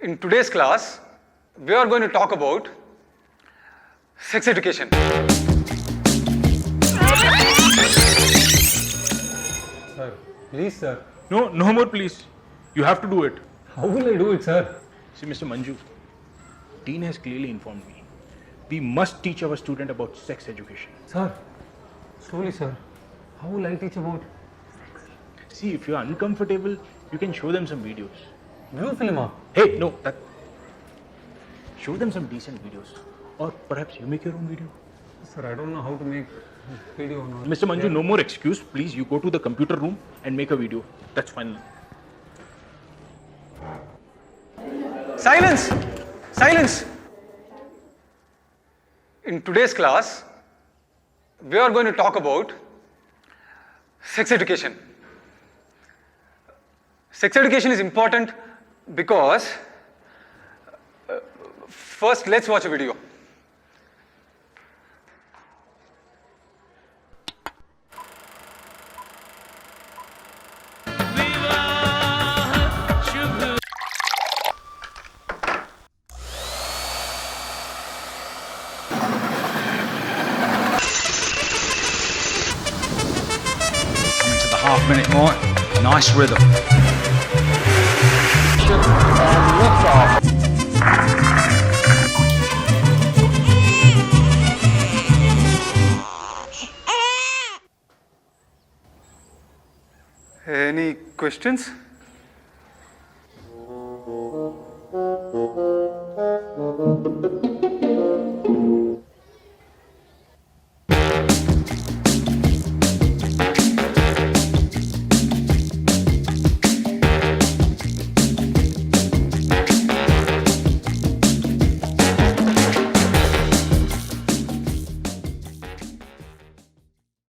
In today's class, we are going to talk about sex education. Sir, please, sir. No more please. You have to do it. How will I do it, sir? See, Mr. Manju, Dean has clearly informed me. We must teach our student about sex education. Sir, slowly, sir. How will I teach about See, if you are uncomfortable, you can show them some videos. blue film? Hey, no, that. Show them some decent videos. Or perhaps you make your own video. Sir, I don't know how to make video now. Mr. Manju, no more excuse. Please, you go to the computer room and make a video. That's fine. Silence! Silence! In today's class, we are going to talk about sex education. Sex education is important because first let's watch a video. Coming to the half-minute mark. Nice rhythm. Any questions?